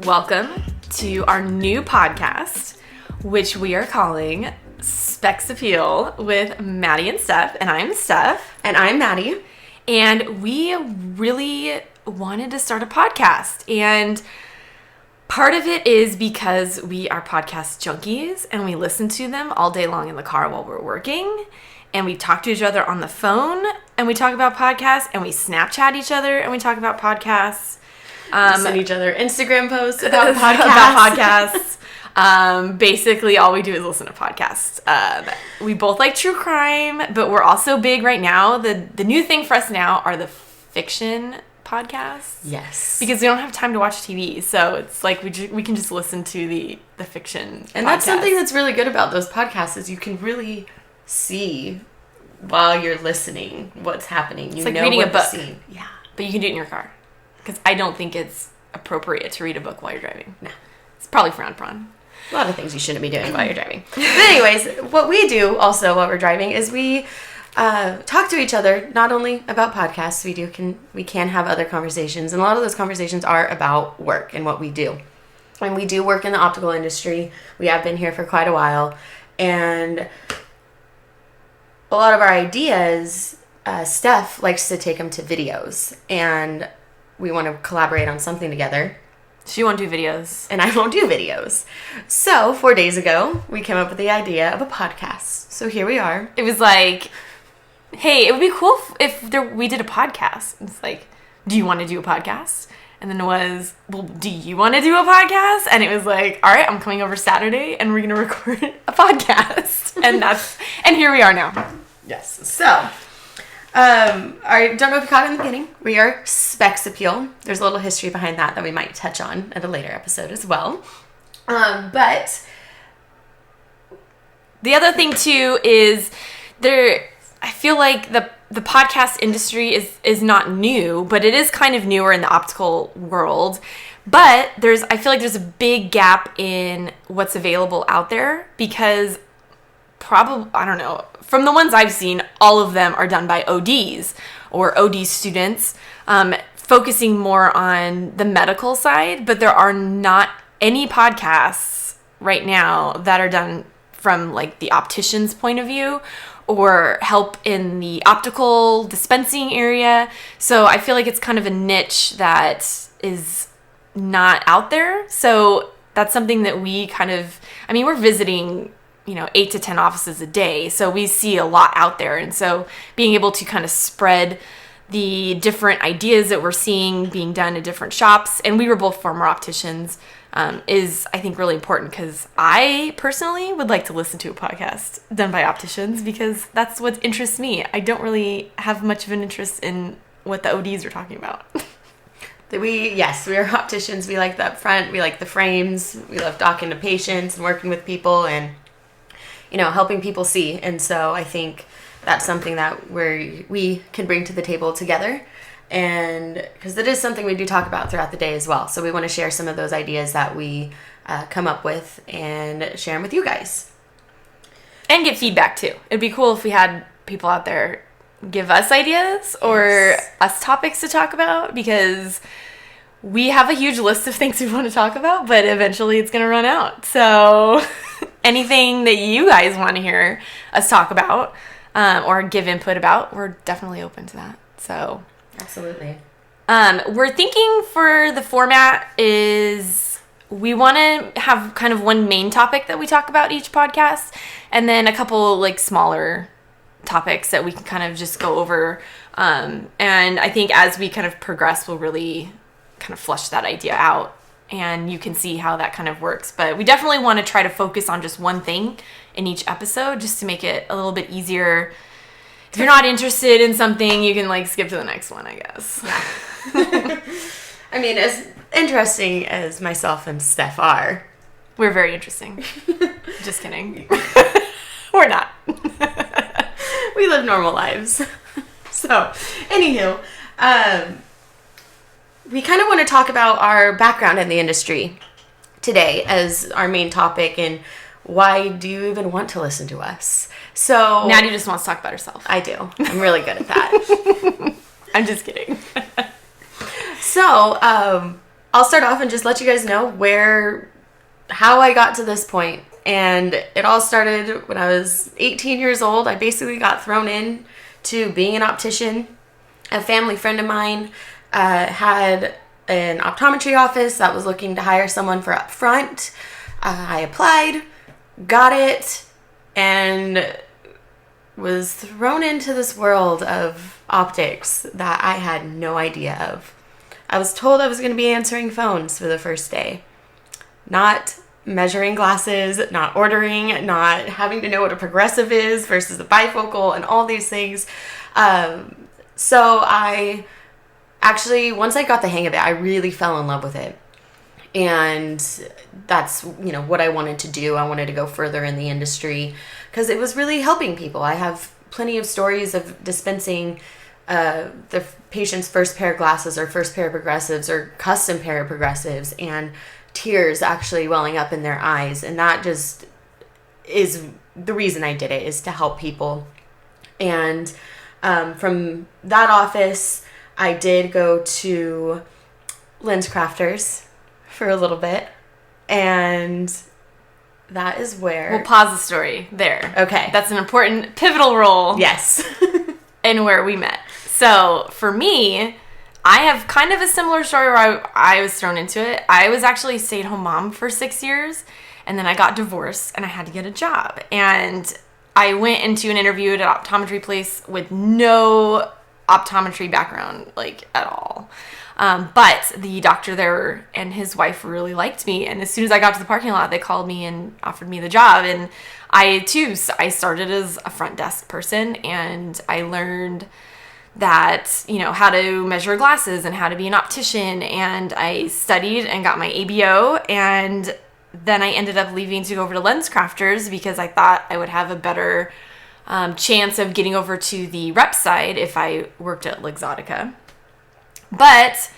Welcome to our new podcast, which we are calling Specs Appeal with Maddie and Steph. And I'm Steph. And I'm Maddie. And we really wanted to start a podcast. And part of it is because we are podcast junkies and we listen to them all day long in the car while we're working. And we talk to each other on the phone and we talk about podcasts and we Snapchat each other and we talk about podcasts. Send each other Instagram posts about podcasts. Basically, all we do is listen to podcasts. We both like true crime, but we're also big right now. The new thing for us now are the fiction podcasts. Yes. Because we don't have time to watch TV, so it's like we can just listen to the fiction And podcast. that's something that's really good about those podcasts is you can really see while you're listening what's happening. It's like reading a book. Yeah. But you can do it in your car. Because I don't think it's appropriate to read a book while you're driving. No. It's probably frowned upon. A lot of things you shouldn't be doing while you're driving. But anyways, what we do also while we're driving is we talk to each other, not only about podcasts, we can have other conversations. And a lot of those conversations are about work and what we do. And we do work in the optical industry. We have been here for quite a while. And a lot of our ideas, Steph likes to take them to videos. And we want to collaborate on something together. She won't do videos. And I won't do videos. So 4 days ago, we came up with the idea of a podcast. So here we are. It was like, hey, it would be cool if we did a podcast. It's like, do you want to do a podcast? And then it was, well, do you want to do a podcast? And it was like, all right, I'm coming over Saturday and we're going to record a podcast. And here we are now. Yes. So, I don't know if you caught it in the beginning. We are Specs Appeal. There's a little history behind that we might touch on at a later episode as well. But the other thing too is I feel like the podcast industry is not new, but it is kind of newer in the optical world. But I feel like there's a big gap in what's available out there because I don't know, from the ones I've seen, all of them are done by ODs or OD students, focusing more on the medical side, but there are not any podcasts right now that are done from like the optician's point of view or help in the optical dispensing area. So I feel like it's kind of a niche that is not out there. So that's something that we're visiting 8 to 10 offices a day. So we see a lot out there. And so being able to kind of spread the different ideas that we're seeing being done at different shops, and we were both former opticians, is, I think, really important because I personally would like to listen to a podcast done by opticians because that's what interests me. I don't really have much of an interest in what the ODs are talking about. we are opticians. We like the upfront. We like the frames. We love talking to patients and working with people and helping people see. And so I think that's something that we can bring to the table together. And because that is something we do talk about throughout the day as well. So we want to share some of those ideas that we come up with and share them with you guys. And get feedback too. It'd be cool if we had people out there give us ideas or us topics to talk about because we have a huge list of things we want to talk about, but eventually it's going to run out. So anything that you guys want to hear us talk about or give input about, we're definitely open to that. So absolutely. We're thinking for the format is we want to have kind of one main topic that we talk about each podcast and then a couple like smaller topics that we can kind of just go over. And I think as we kind of progress, we'll really kind of flush that idea out and you can see how that kind of works. But we definitely want to try to focus on just one thing in each episode just to make it a little bit easier. If you're not interested in something, you can like skip to the next one, I guess. Yeah. I mean, as interesting as myself and Steph are, we're very interesting. Just kidding. We're not. We live normal lives. So, anywho, we kind of want to talk about our background in the industry today as our main topic and why do you even want to listen to us? So Maddie just wants to talk about herself. I do. I'm really good at that. I'm just kidding. So, I'll start off and just let you guys know how I got to this point. And it all started when I was 18 years old. I basically got thrown in to being an optician. A family friend of mine had an optometry office that was looking to hire someone for up front. I applied, got it, and was thrown into this world of optics that I had no idea of. I was told I was going to be answering phones for the first day. Not measuring glasses, not ordering, not having to know what a progressive is versus a bifocal and all these things. So I actually, once I got the hang of it, I really fell in love with it. And that's, what I wanted to do. I wanted to go further in the industry because it was really helping people. I have plenty of stories of dispensing the patient's first pair of glasses or first pair of progressives or custom pair of progressives and tears actually welling up in their eyes. And that just is the reason I did it, is to help people. And from that office, I did go to Lens Crafters for a little bit. And that is where... We'll pause the story there. Okay. That's an important pivotal role. Yes. in where we met. So for me, I have kind of a similar story where I was thrown into it. I was actually a stay-at-home mom for 6 years, and then I got divorced, and I had to get a job. And I went into an interview at an optometry place with no optometry background, at all. But the doctor there and his wife really liked me, and as soon as I got to the parking lot, they called me and offered me the job. And I started as a front desk person, and I learned that, how to measure glasses and how to be an optician, and I studied and got my ABO, and then I ended up leaving to go over to Lens Crafters because I thought I would have a better chance of getting over to the rep side if I worked at Luxottica. But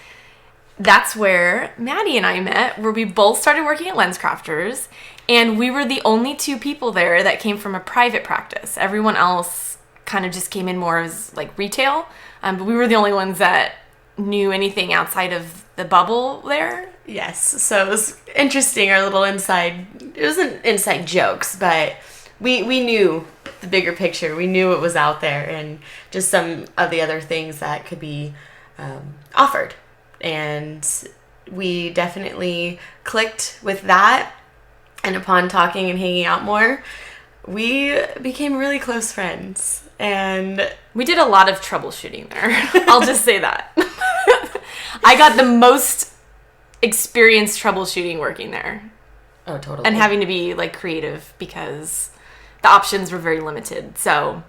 that's where Maddie and I met, where we both started working at Lens Crafters, and we were the only two people there that came from a private practice. Everyone else kind of just came in more as retail, but we were the only ones that knew anything outside of the bubble there. Yes, so it was interesting, our little inside, it wasn't inside jokes, but we knew the bigger picture. We knew it was out there and just some of the other things that could be offered. And we definitely clicked with that. And upon talking and hanging out more, we became really close friends. And we did a lot of troubleshooting there. I'll just say that. I got the most experienced troubleshooting working there. Oh, totally. And having to be creative because the options were very limited. So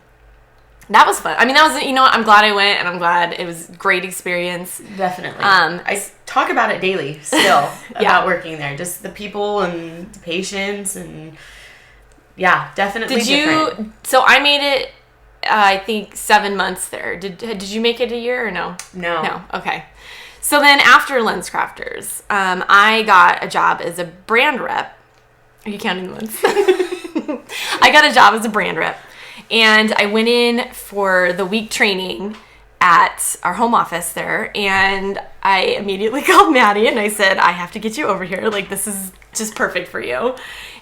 that was fun. I mean, that was, I'm glad I went, and I'm glad it was a great experience. Definitely. I talk about it daily still about working there. Just the people and the patients, and yeah, definitely different. So I made it, I think 7 months there. Did you make it a year or no? No. Okay. So then after Lens Crafters, I got a job as a brand rep. Are you counting the months? I got a job as a brand rep, and I went in for the week training at our home office there, and I immediately called Maddie and I said, I have to get you over here. This is just perfect for you.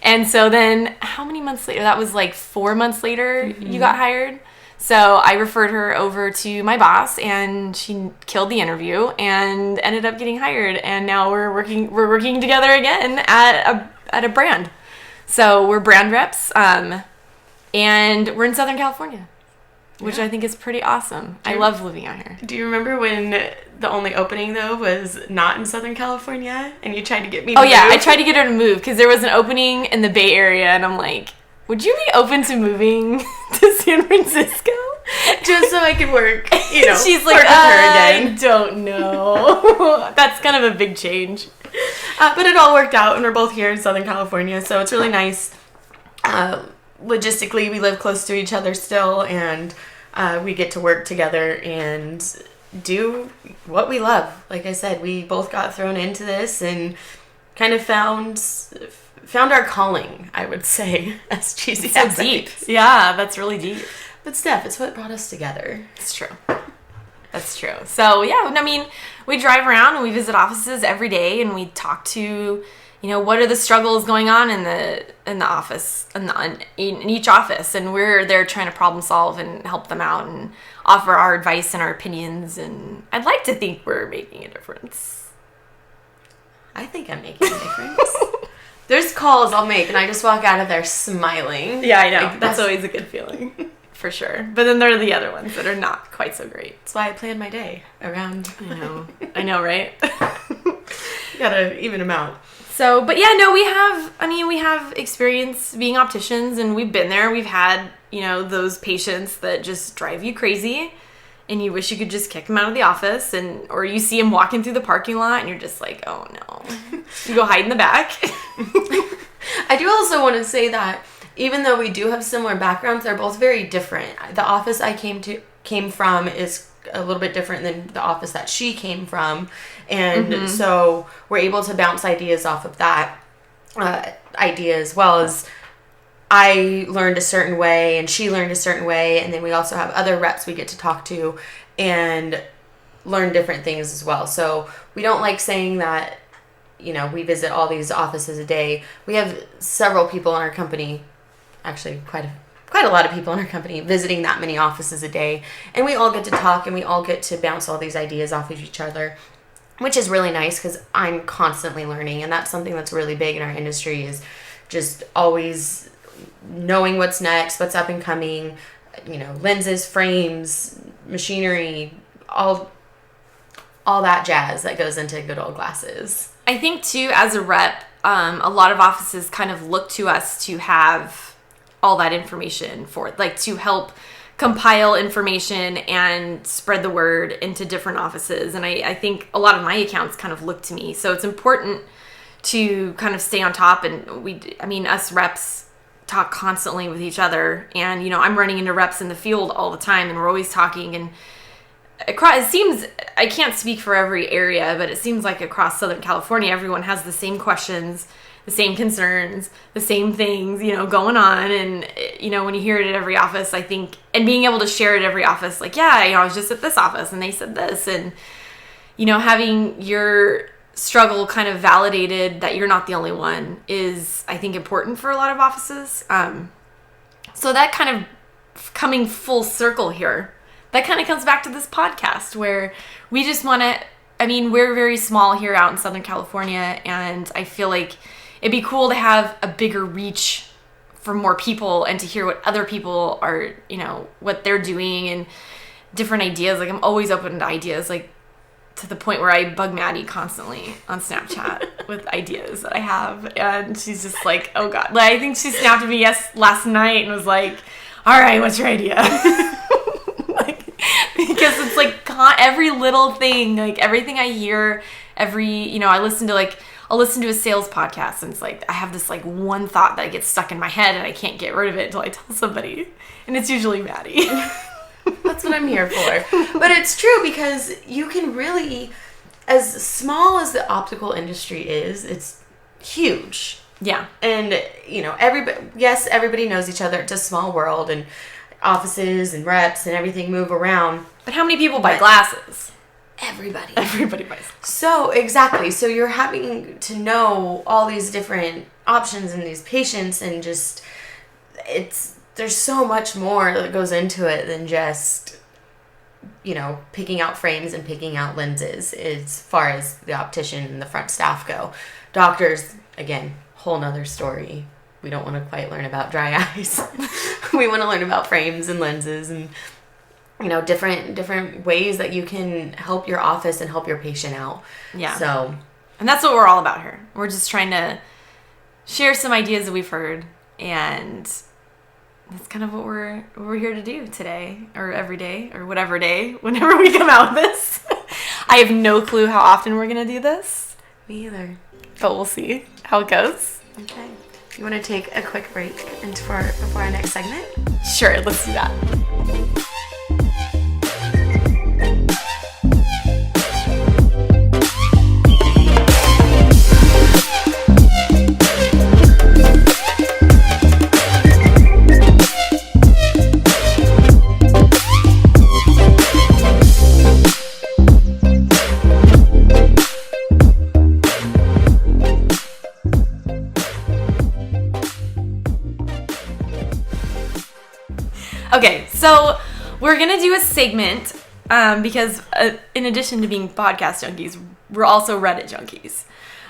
And so then how many months later? That was 4 months later, you got hired. So I referred her over to my boss, and she killed the interview and ended up getting hired. And now we're working together again at a brand. So we're brand reps, and we're in Southern California, which I think is pretty awesome. I love living out here. Do you remember when the only opening, though, was not in Southern California, and you tried to get me to move? I tried to get her to move because there was an opening in the Bay Area, and I'm like, would you be open to moving to San Francisco? Just so I could work, She's like, I don't know. That's kind of a big change. But it all worked out, and we're both here in Southern California, so it's really nice. Logistically, we live close to each other still, and we get to work together and do what we love. Like I said, we both got thrown into this and kind of found our calling, I would say, as cheesy as so deep. Yeah, that's really deep. But Steph, it's what brought us together. It's true. That's true. So, yeah, I mean, we drive around and we visit offices every day, and we talk to, what are the struggles going on in the office, in each office, and we're there trying to problem solve and help them out and offer our advice and our opinions, and I'd like to think we're making a difference. I think I'm making a difference. There's calls I'll make and I just walk out of there smiling. Yeah, I know. Like, that's always a good feeling. For sure. But then there are the other ones that are not quite so great. That's why I plan my day around. I know, right? You gotta even them out. So, but yeah, no, we have experience being opticians, and we've been there. We've had, those patients that just drive you crazy, and you wish you could just kick them out of the office, or you see them walking through the parking lot, and you're just like, oh no. You go hide in the back. I do also want to say that even though we do have similar backgrounds, they're both very different. The office I came from is a little bit different than the office that she came from. And so we're able to bounce ideas off of that idea, as well as I learned a certain way and she learned a certain way. And then we also have other reps we get to talk to and learn different things as well. So we don't like saying that, we visit all these offices a day. We have several people in our company, actually quite a lot of people in our company, visiting that many offices a day. And we all get to talk and we all get to bounce all these ideas off of each other, which is really nice because I'm constantly learning. And that's something that's really big in our industry, is just always knowing what's next, what's up and coming, lenses, frames, machinery, all that jazz that goes into good old glasses. I think too, as a rep, a lot of offices kind of look to us to have all that information to help compile information and spread the word into different offices. And I think a lot of my accounts kind of look to me. So it's important to kind of stay on top. And us reps talk constantly with each other. And, I'm running into reps in the field all the time, and we're always talking. And it seems, I can't speak for every area, but it seems like across Southern California, everyone has the same questions, the same concerns, the same things, going on. And, when you hear it at every office, I think, and being able to share it at every office, like, yeah, I was just at this office and they said this, and, having your struggle kind of validated that you're not the only one is, I think, important for a lot of offices. So that kind of coming full circle here, that kind of comes back to this podcast where we just want to, we're very small here out in Southern California, and I feel like it'd be cool to have a bigger reach for more people and to hear what other people are, what they're doing and different ideas. Like, I'm always open to ideas, like to the point where I bug Maddie constantly on Snapchat with ideas that I have. And she's just like, oh God. Like, I think she snapped at me last night and was like, all right, what's your idea? Because it's like every little thing, like everything I hear, I'll listen to a sales podcast, and it's like I have this like one thought that gets stuck in my head and I can't get rid of it until I tell somebody, and it's usually Maddie. That's what I'm here for. But it's true, because you can really, as small as the optical industry is, it's huge. Yeah. And everybody knows each other. It's a small world, and offices and reps and everything move around. But how many people buy glasses? Everybody buys. So exactly. So you're having to know all these different options and these patients, and just there's so much more that goes into it than just picking out frames and picking out lenses, as far as the optician and the front staff go. Doctors, again, whole nother story. We don't want to quite learn about dry eyes. We want to learn about frames and lenses and different ways that you can help your office and help your patient out. Yeah. So, and that's what we're all about here. We're just trying to share some ideas that we've heard, and that's kind of what we're here to do today, or every day, or whatever day, whenever we come out with this. I have no clue how often we're going to do this. Me either. But we'll see how it goes. Okay. You want to take a quick break before our next segment? Sure, let's do that. Okay, so we're going to do a segment because in addition to being podcast junkies, we're also Reddit junkies.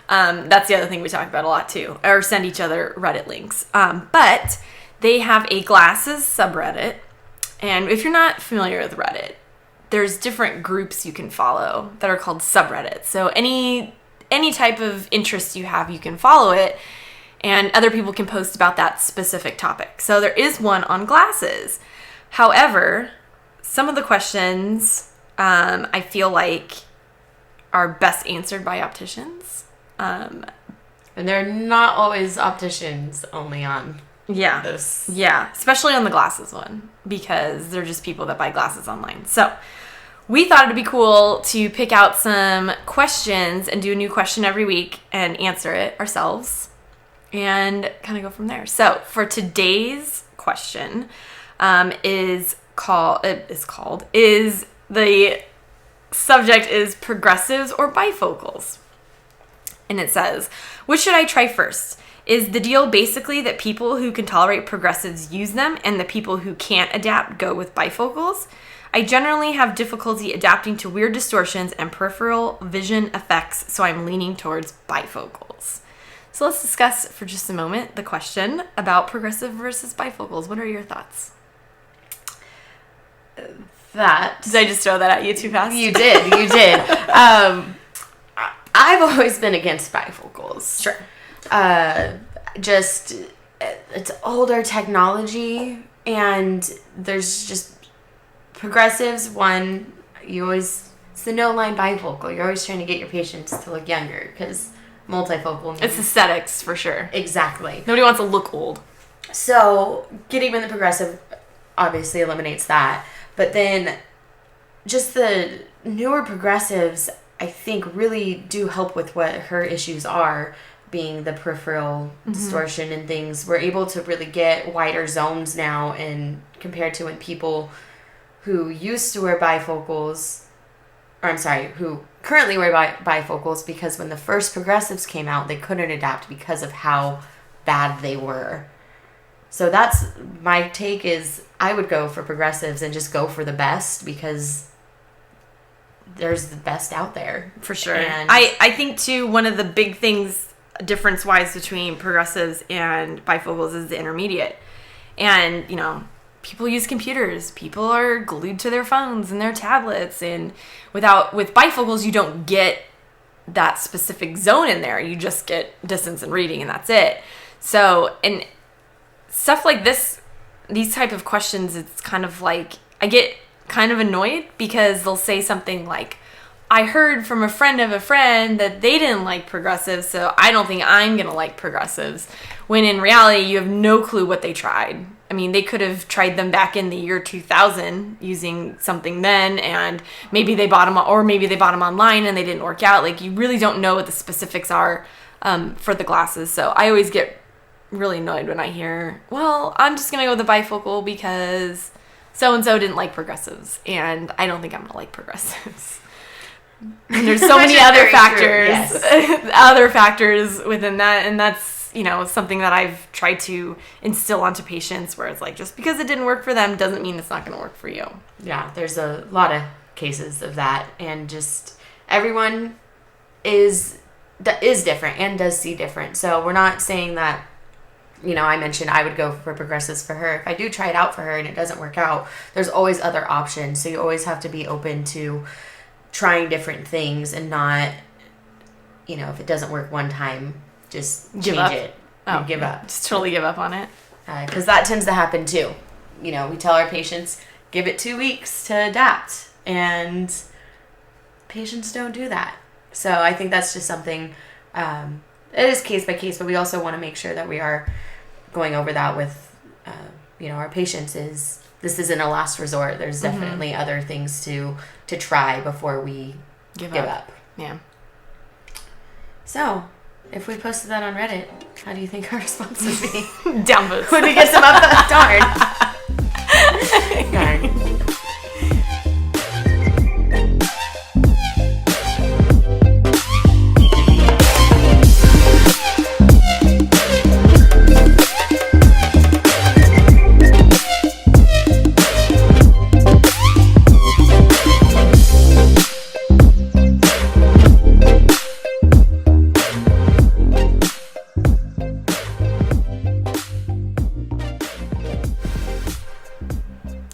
That's the other thing we talk about a lot too, or send each other Reddit links. But they have a glasses subreddit, and if you're not familiar with Reddit, there's different groups you can follow that are called subreddits. So any type of interest you have, you can follow it, and other people can post about that specific topic. So there is one on glasses. However, some of the questions I feel like are best answered by opticians. And they're not always opticians only on this. Yeah, especially on the glasses one, because they're just people that buy glasses online. So we thought it'd be cool to pick out some questions and do a new question every week and answer it ourselves and kind of go from there. So for today's question the subject is progressives or bifocals. And it says, which should I try first? Is the deal basically that people who can tolerate progressives use them and the people who can't adapt go with bifocals? I generally have difficulty adapting to weird distortions and peripheral vision effects, so I'm leaning towards bifocals. So let's discuss for just a moment the question about progressive versus bifocals. What are your thoughts? Did I just throw that at you too fast? You did. I've always been against bifocals. Sure. Just, it's older technology, and there's just progressives. One, it's the no-line bifocal. You're always trying to get your patients to look younger, because multifocal. It's aesthetics, for sure. Exactly. Nobody wants to look old. So, getting in the progressive obviously eliminates that. But then, just the newer progressives, I think, really do help with what her issues are, being the peripheral distortion and things. We're able to really get wider zones now, and compared to when people who used to wear bifocals, who currently wear bifocals, because when the first progressives came out, they couldn't adapt because of how bad they were. So that's my take, is I would go for progressives and just go for the best, because there's the best out there. For sure. And I think, too, one of the big things, difference-wise, between progressives and bifocals is the intermediate. And, people use computers. People are glued to their phones and their tablets. And with bifocals, you don't get that specific zone in there. You just get distance and reading, and that's it. So, and stuff like this, these type of questions, it's kind of like, I get kind of annoyed because they'll say something like, I heard from a friend of a friend that they didn't like progressives, so I don't think I'm going to like progressives. When in reality, you have no clue what they tried. I mean, they could have tried them back in the year 2000 using something then, and maybe they bought them, or maybe they bought them online and they didn't work out. Like, you really don't know what the specifics are for the glasses. So I always get really annoyed when I hear, well, I'm just going to go with the bifocal because so-and-so didn't like progressives, and I don't think I'm going to like progressives. And there's so many other factors, other factors within that, and that's, something that I've tried to instill onto patients, where it's like, just because it didn't work for them doesn't mean it's not going to work for you. Yeah, there's a lot of cases of that, and just everyone is different and does see different. So we're not saying that, I mentioned I would go for progressives for her. If I do try it out for her and it doesn't work out, there's always other options. So you always have to be open to trying different things, and not, if it doesn't work one time, just change it and give up. Just totally give up on it. Because that tends to happen too. We tell our patients, give it 2 weeks to adapt, and patients don't do that. So I think that's just something, it is case by case, but we also want to make sure that we are going over that with, our patients. This isn't a last resort. There's definitely other things to try before we give up. Yeah. So, if we posted that on Reddit, how do you think our response would be? Downvotes. Would we get some up? Darn.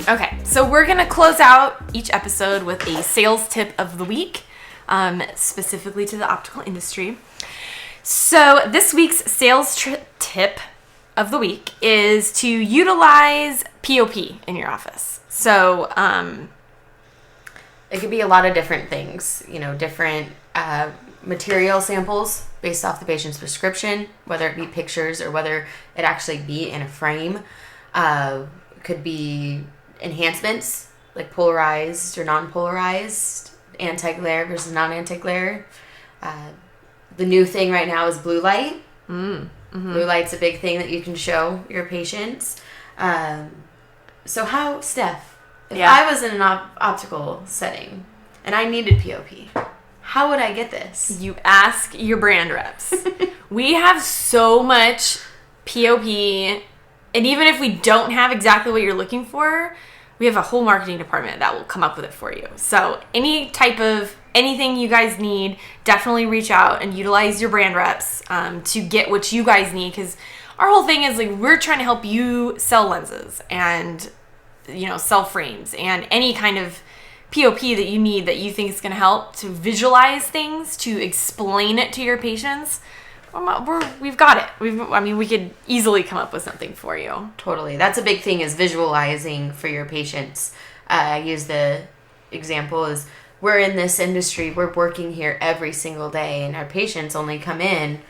Okay, so we're going to close out each episode with a sales tip of the week, specifically to the optical industry. So this week's sales tip of the week is to utilize POP in your office. So it could be a lot of different things, different material samples based off the patient's prescription, whether it be pictures or whether it actually be in a frame. Could be enhancements like polarized or non-polarized, anti-glare versus non-anti-glare. The new thing right now is blue light. Mm-hmm. Blue light's a big thing that you can show your patients. So how, Steph, if I was in an optical setting and I needed POP, how would I get this? You ask your brand reps. We have so much POP, and even if we don't have exactly what you're looking for, we have a whole marketing department that will come up with it for you. So any type of anything you guys need, definitely reach out and utilize your brand reps to get what you guys need, because our whole thing is like we're trying to help you sell lenses and sell frames and any kind of POP that you need that you think is going to help to visualize things, to explain it to your patients. We've got it. We could easily come up with something for you. Totally. That's a big thing, is visualizing for your patients. I use the example is we're in this industry. We're working here every single day, and our patients only come in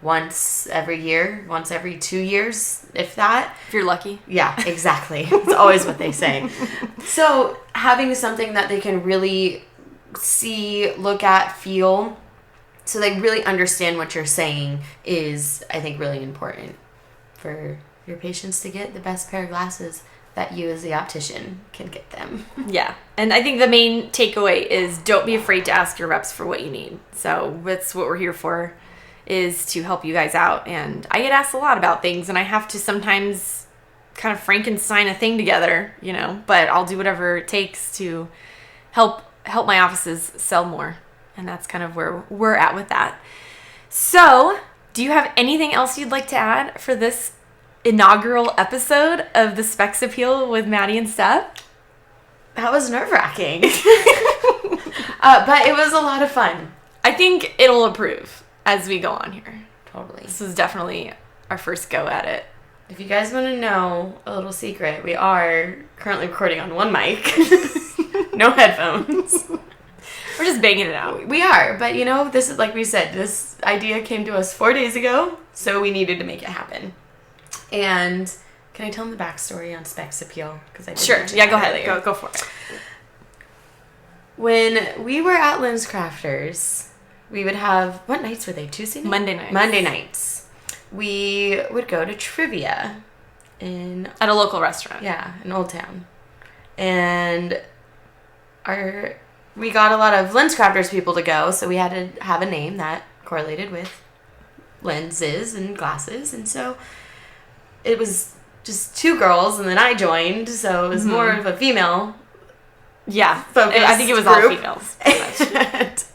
once every year, once every 2 years, if that. If you're lucky. Yeah, exactly. It's always what they say. So having something that they can really see, look at, feel, so they really understand what you're saying is, I think, really important for your patients to get the best pair of glasses that you as the optician can get them. Yeah. And I think the main takeaway is don't be afraid to ask your reps for what you need. So that's what we're here for, is to help you guys out. And I get asked a lot about things, and I have to sometimes kind of Frankenstein a thing together, but I'll do whatever it takes to help my offices sell more. And that's kind of where we're at with that. So, do you have anything else you'd like to add for this inaugural episode of the Specs Appeal with Maddie and Steph? That was nerve-wracking. But it was a lot of fun. I think it'll improve as we go on here. Totally. This is definitely our first go at it. If you guys want to know a little secret, we are currently recording on one mic. No headphones. We're just banging it out. We are, but this is, like we said, this idea came to us 4 days ago, so we needed to make it happen. And can I tell them the backstory on Specs Appeal? Sure. Yeah, go ahead. Go for it. When we were at Lens Crafters, we would have, what nights were they? Tuesday nights? Monday nights. Monday nights. We would go to trivia at a local restaurant. Yeah, in Old Town. And we got a lot of Lens Crafters people to go, so we had to have a name that correlated with lenses and glasses. And so it was just 2 girls, and then I joined, so it was more of a female focused I think it was group. all females.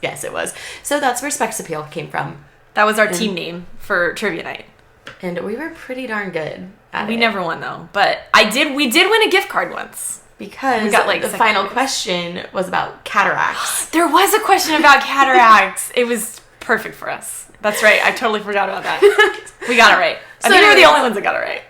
Yes, it was. So that's where Specs Appeal came from. That was our team name for trivia night. And we were pretty darn good at it. We never won, though. But we did win a gift card once. Because we got, the final question was about cataracts. There was a question about cataracts. It was perfect for us. That's right. I totally forgot about that. We got it right. I think we were the only ones that got it right.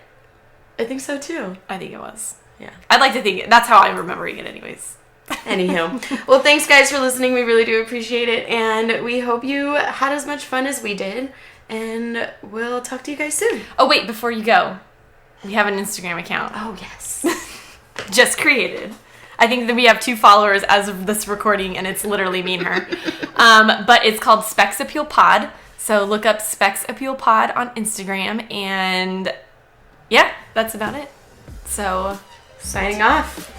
I think so, too. I think it was. Yeah. I'd like to think that's how I'm remembering it anyways. Anywho. Well, thanks, guys, for listening. We really do appreciate it. And we hope you had as much fun as we did. And we'll talk to you guys soon. Oh, wait. Before you go, we have an Instagram account. Oh, yes. Just created. I think that we have 2 followers as of this recording, and it's literally me and her. But it's called Specs Appeal Pod. So look up Specs Appeal Pod on Instagram, and yeah, that's about it. So signing off.